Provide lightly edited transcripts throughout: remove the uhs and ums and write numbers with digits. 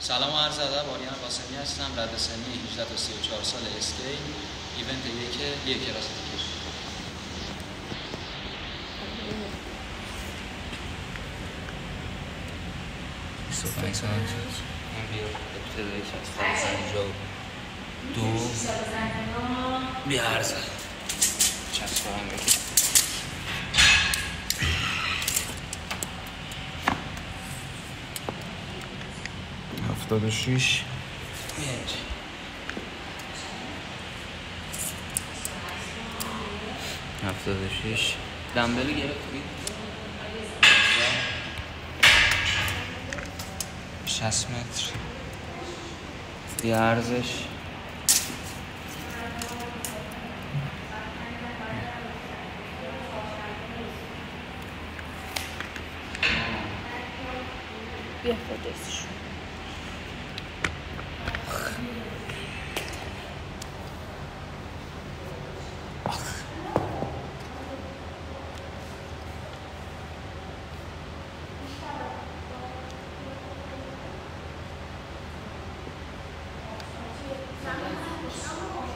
سلام و عرض ادب، آریان قاسمی هستم. رد سنی 18 تا 34 سال اسکی. ایونت یک کلاس دیگه. بیارزه چسبه هم بگید 76 76 دنبلی گرفتید 60 متر بیارزش بیا خودش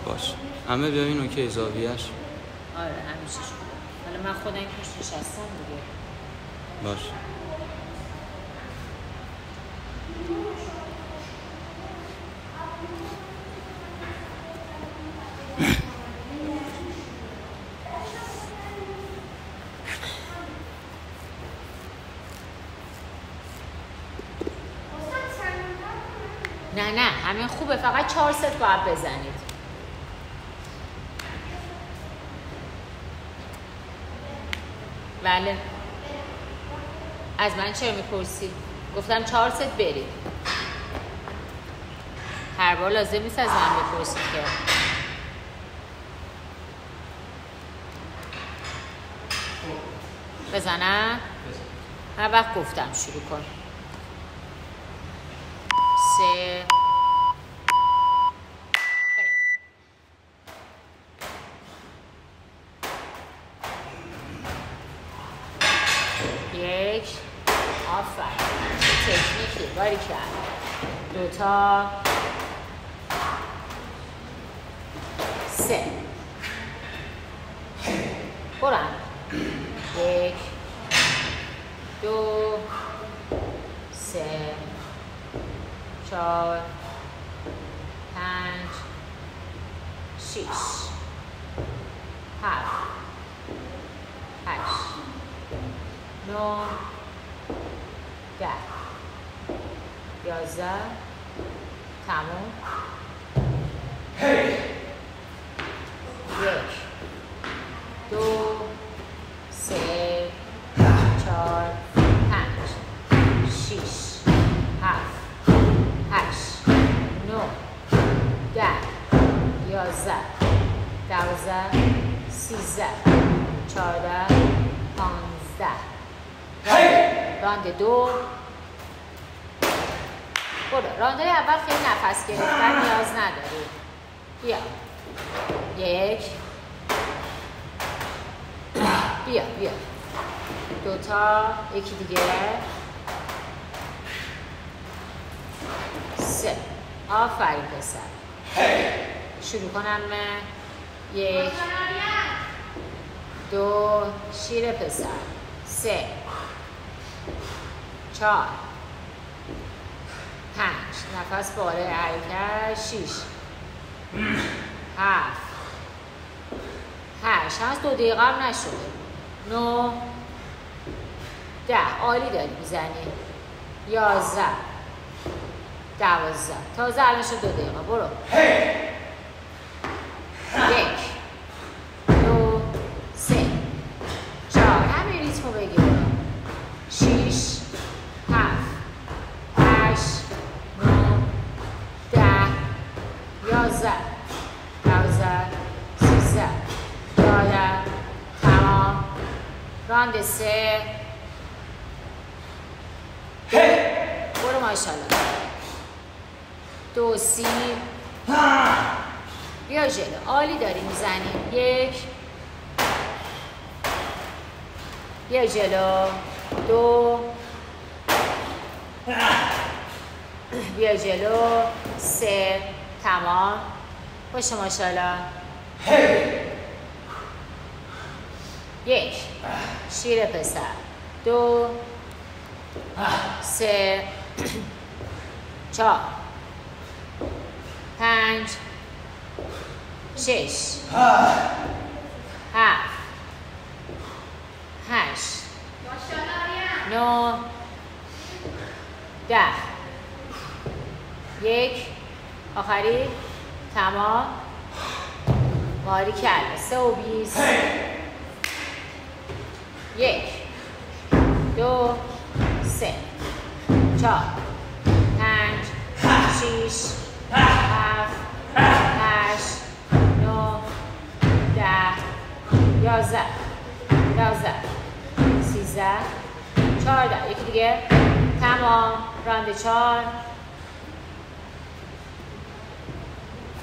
باش. همه ببین اوکی زاویه‌اش. آره همیشه شده. حالا من خودم پشت نشستم دیگه. باش. نه همین خوبه، فقط 4 ست باید بزنید. بله. از من چرا میپرسی؟ گفتم 4 ست برید. هر بار لازم نیست از من بپرسید که. بزنم؟ هر وقت گفتم شروع کن. 3 1 آفرین تکنیکی باری کرد 2 تا 3 برم 1 2 3 4 5 6 7 8 9 10 11 تموم 1 2 3 4 5 6 7 8 9 10 11 12 13 14 15 راند 2 برو. رانده اول خیلی نفس گرفتن نیاز نداری. بیا 1 بیا 2 تا یکی دیگه 3 آفرین پسر. شروع کنم من 1 2 شیر پسر 3 4 5 نفس باره حرکت 6 7 8 هست 2 دقیقه هم نشده 9 10 عالی داری میزنی 11 12 تازه الان شد 2 دقیقه برو 1 2 3 4 همین ریتمو بگی برو 6 7 8 9 10 11 12 13 14 تمام راند 3 برو ماشاءالله 2 سی بیا جلو عالی داری میزنی 1 بیا جلو 2 بیا جلو 3 تمام باشه ماشاءالله 1 شیر پسر 2 3 4 5 6 7 8 9 10 1 آخری تمام باری کرد 3 و 20 1 2 3 4 5 6 7 8 9 10 11 13 14 یکی دیگه تمام راند 4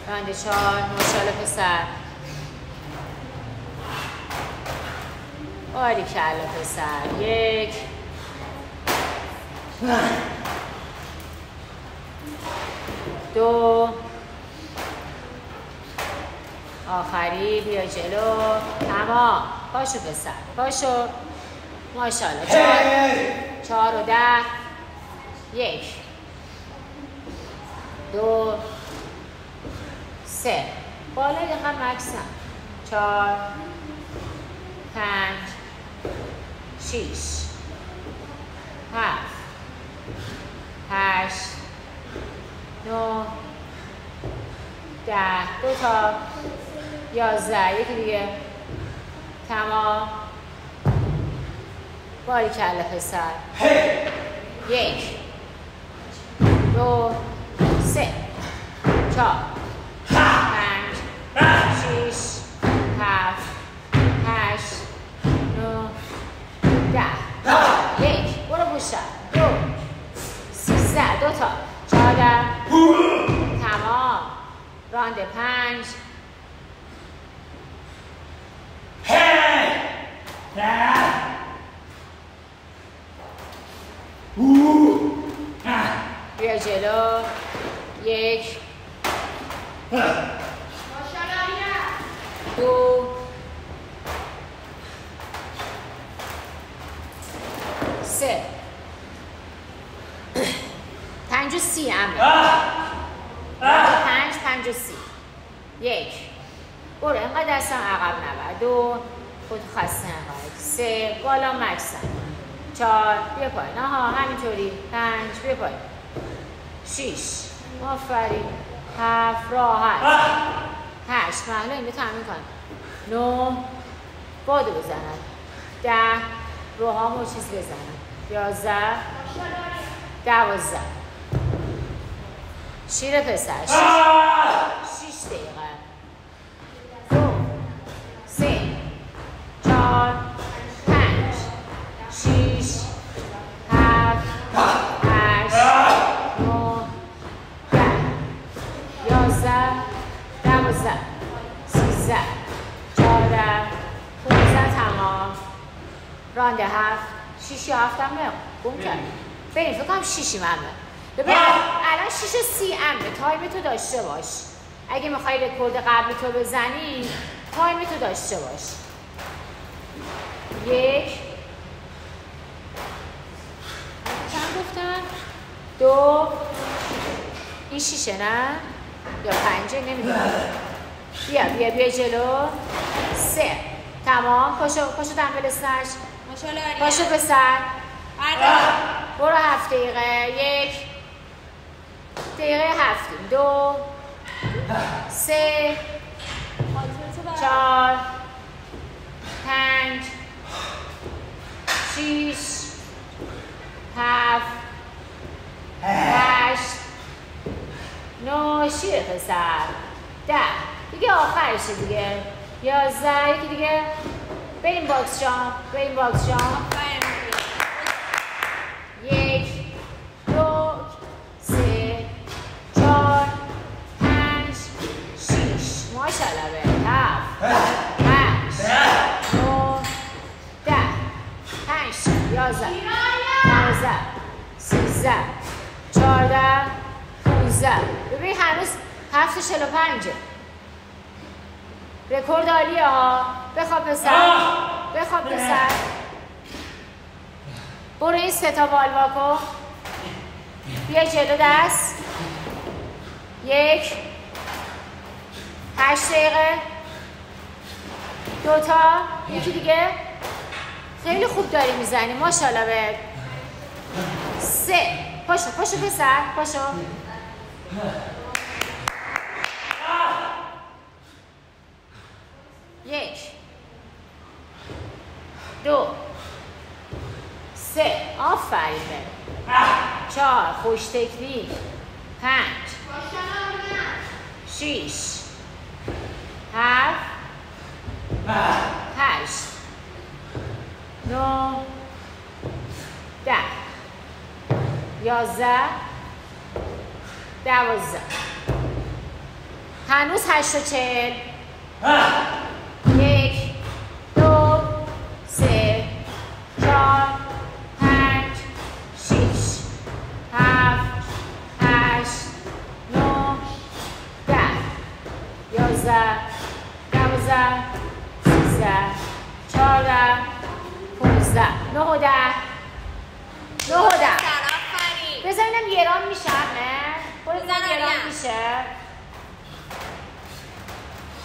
راند 4 ماشاءالله پسر باریکلا پسر 1 2 آخری بیا جلو تمام پاشو پسر پاشو ماشاءالله 4 و 10 1 2 3 بالا دقیقا مکسم 4 5 6 7 8 9 10 2 تا 11 یکی دیگه تمام باریکلا پسر 1 2 3 4 5 6 7 8 9 10 1 برو بوشم 2 13 2 تا 14 تمام راند 5 بیا جلو 1 2 3 5 و 30 امه 5 5 و 30 1 برو اینقدر دستم عقب نبر 2 خود خسته نباید 3 بالا مکسم 4 بیا پایین آها همینطوری 5 بیا پایین 6 آفرین 7 راحت 8 محلا این دو تمرین کن 9 بادو بزنن 10 روهامو چیز بزنن 11 12 شیر پسر 6 دقیقه 2 3 4 5 6 7 8 9 10 11 12 13 14 15 تمام راند 7 6 یا 7 هم گم کردیم بریم فکر کنم 6 امه ببین الان 6 و 30 امه تایم تو داشته باش اگه میخوای رکورد قبل تو بزنی تایم تو داشته باش 1 چند گفتم 2 این 6 نه یا 5 نمیدونم بیا جلو 3 تمام پاشو دنبل سنش پاشو پسر برو 7 دقیقه 1 دقیقه 7 2 3 4 5 6 7 8 9 شیر پسر 10 دیگه آخرشه دیگه 11 یکی دیگه بریم باکس جامپ 1 2 3 4 5 6 ماشاءالله به 7 8 9 10 5 11 12 13 14 15. ببین هنوز 7:45. رکورد عالیه ها. بخواب پسر. بخواب پسر. برو این 3 تا والوا کن. بیا جلو دست. 1 8 دقیقه. 2 تا. یکی دیگه. خیلی خوب داری میزنی. ماشاءالله بهت. 3. پاشو پاشو پسر. پاشو. 1 2 3. آفرین بهت. 4. خوش تکنیک. 5 6 7 8 9 10 11 12. هنوز 8:40. 1 2 3 4 5 6 7 8 9 10 11 12 13 14 15 9 و 10 9 و 10. بزنم گرام میشم نه؟ بزنم گرام میشه.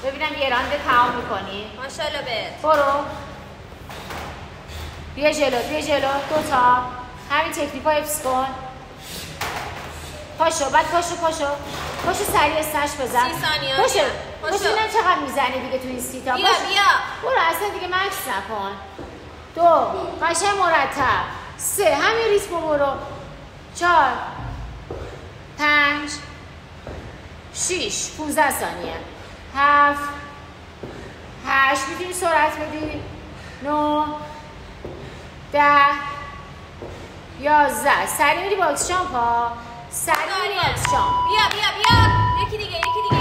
ببینم گرام ده تمام میکنی. ماشاءالله بهت. برو. بیا جلو بیا جلو. 2 تا. همین تکنیک ها حفظ کن. پاشو بعد پاشو پاشو. پاشو سریع استش بزن. 30 ثانیه. پاشو. پاشو ببینم چقدر میزنی دیگه تو این 30 تا. بیا بیا. برو اصلا دیگه مکس نکن. 2 قشنگ مرتب. 3 همین ریتم برو. 4 5 6 15 ثانیه. 7 8 میتونی سرعت بدی. 9 10 11. سریع میری باکس جامپ ها. سریع میری باکس جامپ. بیا بیا بیا. یکی دیگه یکی دیگه.